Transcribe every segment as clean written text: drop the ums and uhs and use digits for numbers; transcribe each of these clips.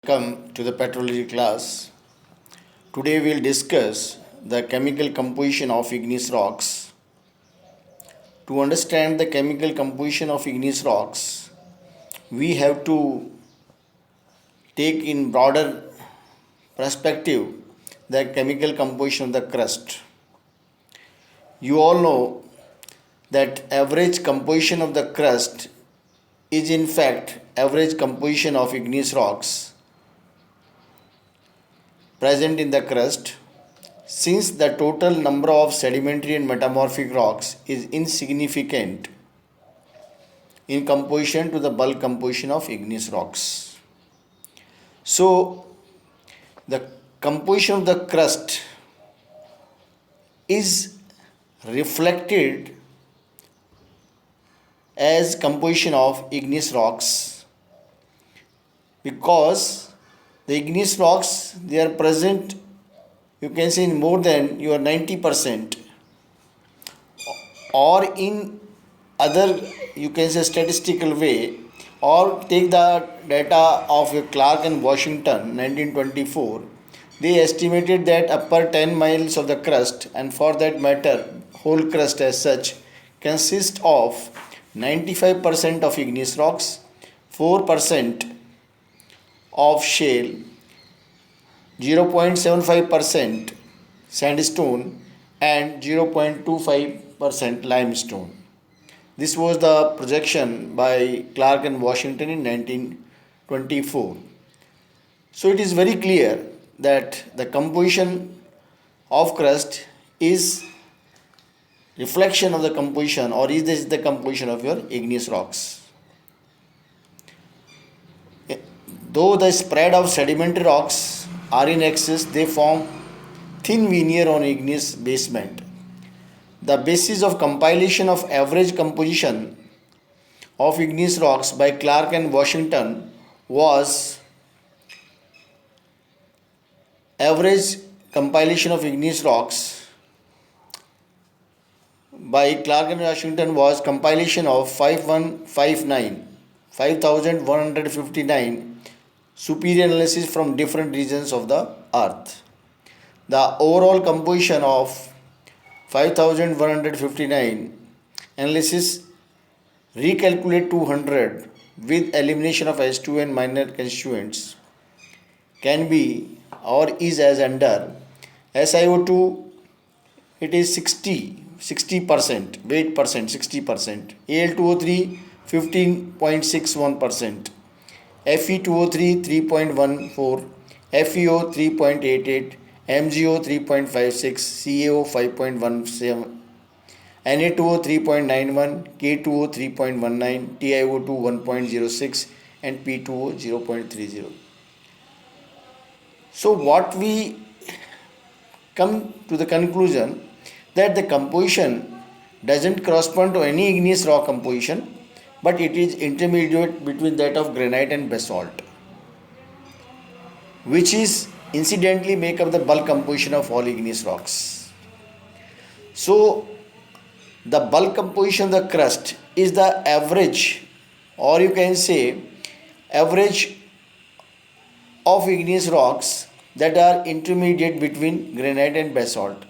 Welcome to the petrology class. Today we'll discuss the chemical composition of igneous rocks. To understand the chemical composition of igneous rocks, we have to take in broader perspective the chemical composition of the crust. You all know that average composition of the crust is in fact average composition of igneous rocks present in the crust. Since the total number of sedimentary and metamorphic rocks is insignificant in composition to the bulk composition of igneous rocks. So, the composition of the crust is reflected as composition of igneous rocks because the igneous rocks, they are present, you can say, in more than your 90%, or in other, you can say, statistical way, or take the data of Clark and Washington 1924. They estimated that upper 10 miles of the crust, and for that matter whole crust as such, consists of 95% of igneous rocks, 4% of shale, 0.75% sandstone, and 0.25% limestone. This was the projection by Clark and Washington in 1924. So it is very clear that the composition of crust is reflection of the composition, or is this the composition of your igneous rocks. Though the spread of sedimentary rocks are in excess, they form thin veneer on igneous basement. The basis of compilation of average composition of igneous rocks by Clark and Washington was average compilation of igneous rocks by Clark and Washington was compilation of 5159 superior analysis from different regions of the earth. The overall composition of 5159 analysis recalculate 200 with elimination of H2 and minor constituents can be or is as under. SiO2, it is 60% weight percent, 60%. Al2O3 15.61%, Fe2O3 3.14, FeO 3.88, MgO 3.56, CaO 5.17, Na2O 3.91, K2O 3.19, TiO2 1.06, and P2O 0.30. So what we come to the conclusion that the composition doesn't correspond to any igneous rock composition, but it is intermediate between that of granite and basalt, which is incidentally make up the bulk composition of all igneous rocks. So the bulk composition of the crust is the average, or you can say average of igneous rocks that are intermediate between granite and basalt.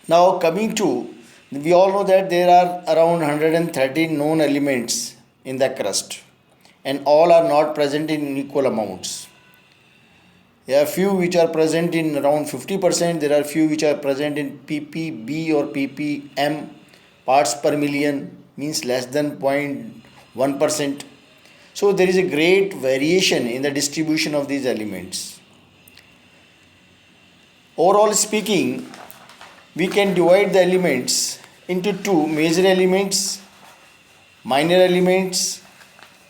Now coming to, we all know that there are around 113 known elements in the crust, and all are not present in equal amounts. There are few which are present in around 50%, there are few which are present in ppb or ppm, parts per million, means less than 0.1%. So there is a great variation in the distribution of these elements. Overall speaking, we can divide the elements into two: major elements, minor elements,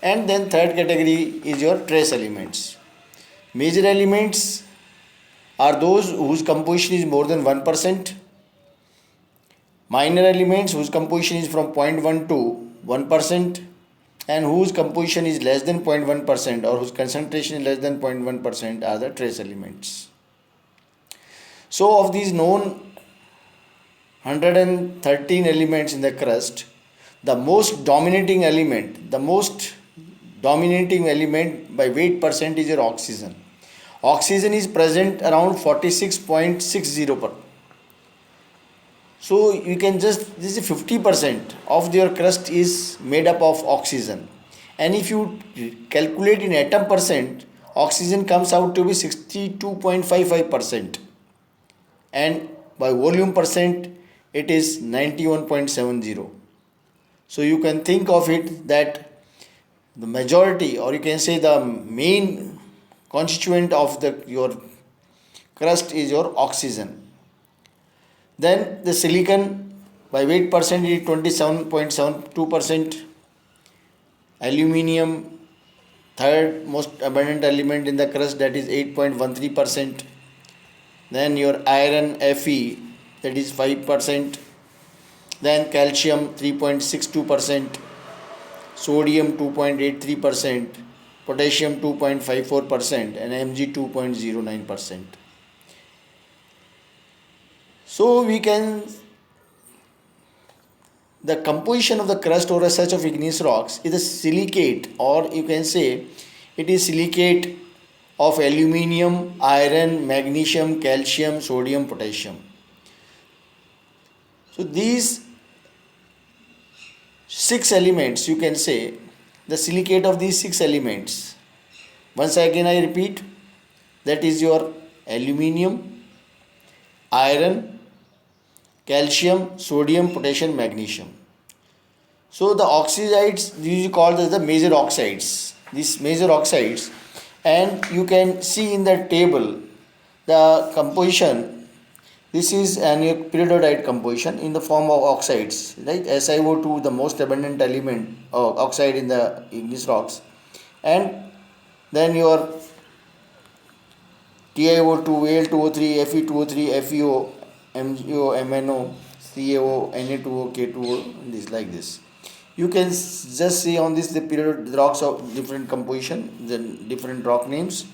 and then third category is your trace elements. Major elements are those whose composition is more than 1%. Minor elements whose composition is from 0.1 to 1%, and whose composition is less than 0.1% or whose concentration is less than 0.1% are the trace elements. So of these known 113 elements in the crust, the most dominating element, the most dominating element by weight percent is your oxygen. Oxygen is present around 46.60 per. So you can just, this is 50% of your crust is made up of oxygen. And if you calculate in atom percent, oxygen comes out to be 62.55%. And by volume percent, it is 91.70. So you can think of it that the majority, or you can say the main constituent of your crust is your oxygen. Then the silicon by weight percent is 27.72%. Aluminium, third most abundant element in the crust, that is 8.13%. Then your iron Fe, that is 5%. Then calcium 3.62%. Sodium 2.83%. Potassium 2.54%, and Mg 2.09%. So we can, the composition of the crust or as such of igneous rocks is a silicate, or you can say it is silicate of aluminium, iron, magnesium, calcium, sodium, potassium. So these 6 elements, you can say the silicate of these 6 elements, once again I repeat, that is your aluminium, iron, calcium, sodium, potassium, magnesium. So the oxides, these are called as the major oxides. These major oxides, and you can see in the table the composition. This is an peridotite composition in the form of oxides, right? SiO2, the most abundant element oxide in the igneous rocks, and then your TiO2, Al2O3, Fe2O3, FeO, MgO, MnO, CaO, Na2O, K2O, this like this. You can just see on this the period rocks of different composition, then different rock names.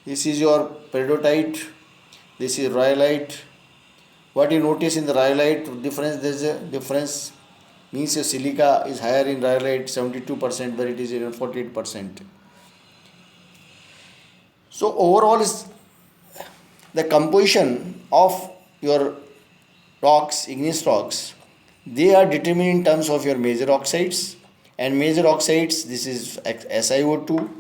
This is your peridotite. This is rhyolite. What you notice in the rhyolite difference, there is a difference, means your silica is higher in rhyolite 72%, where it is 48%. So overall is the composition of your rocks, igneous rocks, they are determined in terms of your major oxides. And major oxides, this is SiO2,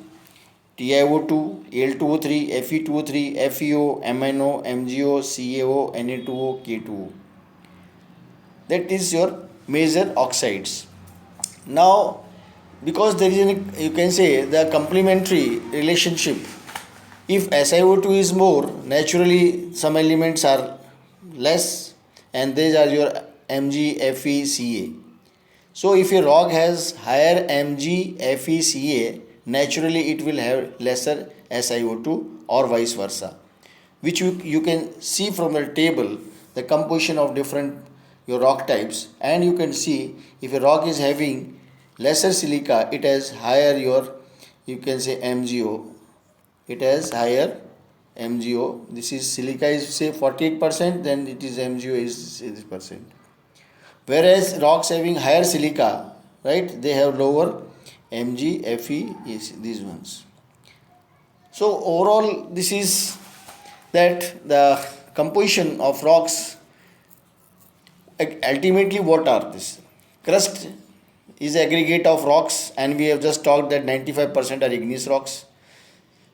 TiO2, Al2O3, Fe2O3, FeO, MnO, MgO, CaO, Na2O, K2O. That is your major oxides. Now, because there is you can say the complementary relationship. If SiO2 is more, naturally some elements are less, and these are your Mg, Fe, Ca. So if a rock has higher Mg, Fe, Ca, naturally it will have lesser SiO2, or vice versa, which you can see from the table the composition of different your rock types, and you can see if a rock is having lesser silica, it has higher your, you can say MgO, it has higher MgO. This is silica is say 48%, then it is MgO is 6%. Whereas rocks having higher silica, right, they have lower Mg, Fe, is these ones. So overall, this is that the composition of rocks. Ultimately, what are this? Crust is aggregate of rocks, and we have just talked that 95% are igneous rocks.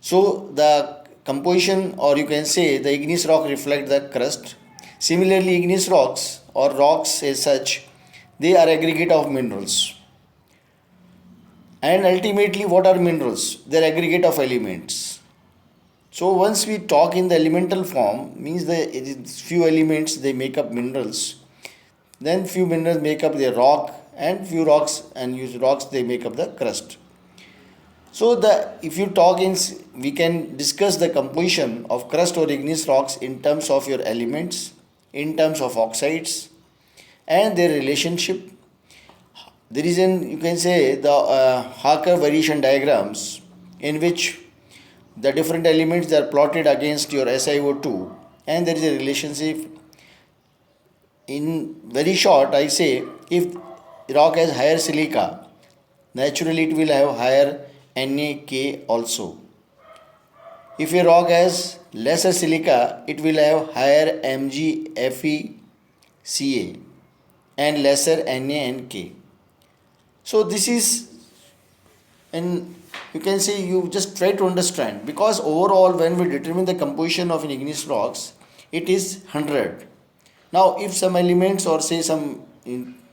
So the composition, or you can say the igneous rock, reflect the crust. Similarly, igneous rocks or rocks as such, they are aggregate of minerals. And ultimately, what are minerals? They are aggregate of elements. So once we talk in the elemental form, means the few elements they make up minerals. Then few minerals make up the rock, and few rocks and use rocks they make up the crust. So if you talk in, we can discuss the composition of crust or igneous rocks in terms of your elements, in terms of oxides, and their relationship. There is you can say the Harker variation diagrams, in which the different elements are plotted against your SiO2, and there is a relationship. In very short, I say if rock has higher silica, naturally it will have higher NaK also. If a rock has lesser silica, it will have higher MgFeCa and lesser Na and K. So this is, and you can say, you just try to understand, because overall when we determine the composition of an igneous rocks, it is 100. Now if some elements or say some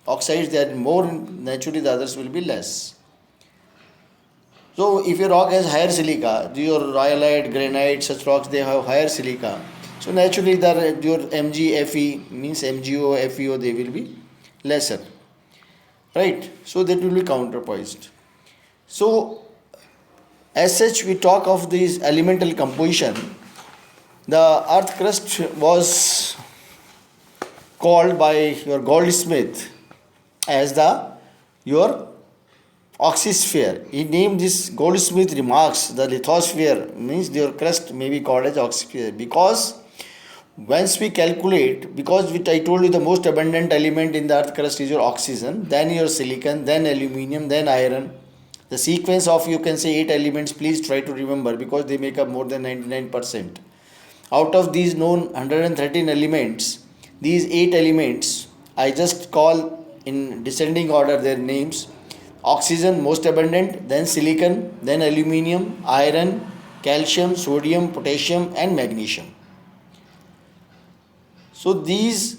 oxides, they are more, naturally the others will be less. So if a rock has higher silica, your rhyolite, granite, such rocks, they have higher silica. So naturally your MgFe means MgO, FeO, they will be lesser. Right? So that will be counterpoised. So as such, we talk of this elemental composition. The earth crust was called by your Goldsmith as your oxysphere. He named this, Goldsmith remarks, the lithosphere means your crust may be called as oxysphere, because once we calculate, because I told you the most abundant element in the earth crust is your oxygen, then your silicon, then aluminium, then iron. The sequence of, you can say, 8 elements, please try to remember, because they make up more than 99%. Out of these known 113 elements, these 8 elements, I just call in descending order their names. Oxygen most abundant, then silicon, then aluminium, iron, calcium, sodium, potassium and magnesium. So these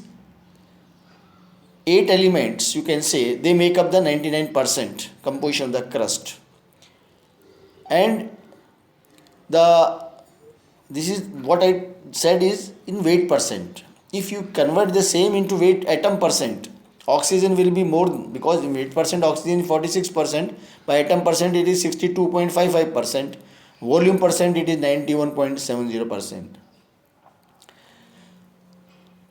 8 elements, you can say, they make up the 99% composition of the crust. And this is what I said is in weight percent. If you convert the same into weight atom percent, oxygen will be more, because in weight percent oxygen is 46%, by atom percent it is 62.55%, volume percent it is 91.70%.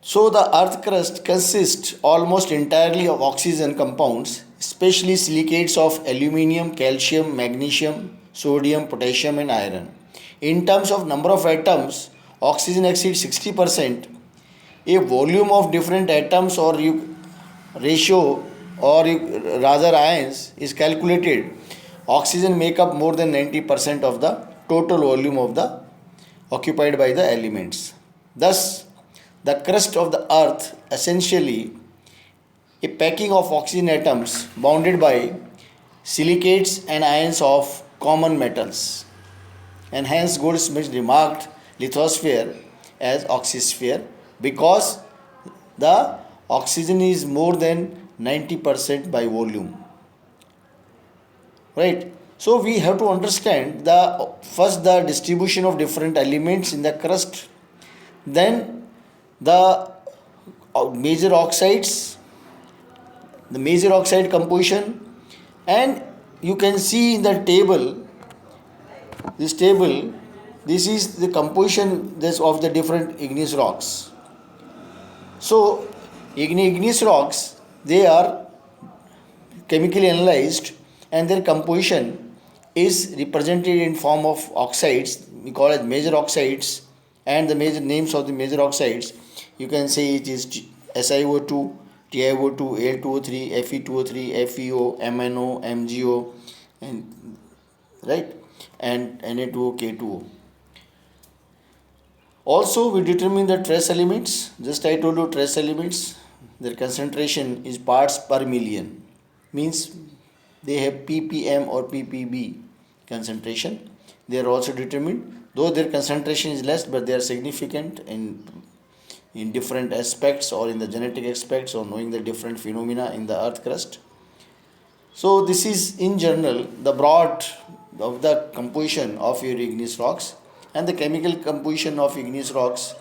So the earth crust consists almost entirely of oxygen compounds, especially silicates of aluminium, calcium, magnesium, sodium, potassium and iron. In terms of number of atoms, oxygen exceeds 60%. A volume of different atoms or ratio, or rather ions, is calculated. Oxygen make up more than 90% of the total volume of the occupied by the elements. Thus the crust of the earth essentially a packing of oxygen atoms bounded by silicates and ions of common metals. And hence Goldsmith remarked lithosphere as oxysphere, because the oxygen is more than 90% by volume. Right? So we have to understand the distribution of different elements in the crust, then the major oxides, the major oxide composition, and you can see in the table, this is the composition of the different igneous rocks. So igneous rocks, they are chemically analyzed and their composition is represented in form of oxides, we call it major oxides, and the major names of the major oxides, you can say it is SiO2, TiO2, Al2O3, Fe2O3, FeO, MnO, MgO, and right, and Na2O, K2O. Also we determine the trace elements. Just I told you trace elements, their concentration is parts per million, means they have ppm or ppb concentration. They are also determined, though their concentration is less, but they are significant in different aspects, or in the genetic aspects, or knowing the different phenomena in the earth crust. So this is in general the broad of the composition of your igneous rocks and the chemical composition of igneous rocks.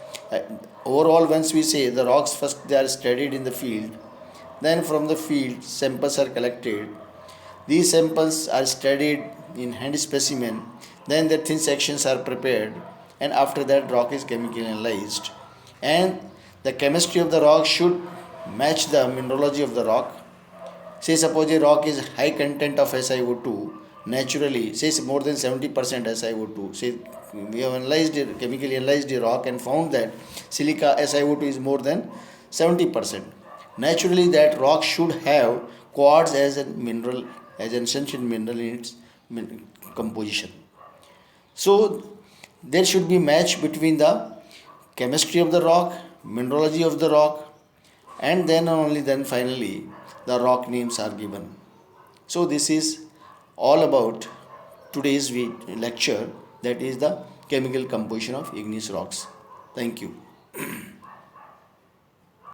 Overall, once we say the rocks, first they are studied in the field, then from the field samples are collected. These samples are studied in hand specimen, then the thin sections are prepared, and after that rock is chemically analyzed. And the chemistry of the rock should match the mineralogy of the rock. Say suppose a rock is high content of SiO2, naturally, say more than 70% SiO2. Say we have chemically analyzed a rock and found that silica SiO2 is more than 70%. Naturally, that rock should have quartz as a mineral as an essential mineral in its composition. So there should be match between the chemistry of the rock, mineralogy of the rock, and then only then finally the rock names are given. So this is all about today's lecture, that is the chemical composition of igneous rocks. Thank you.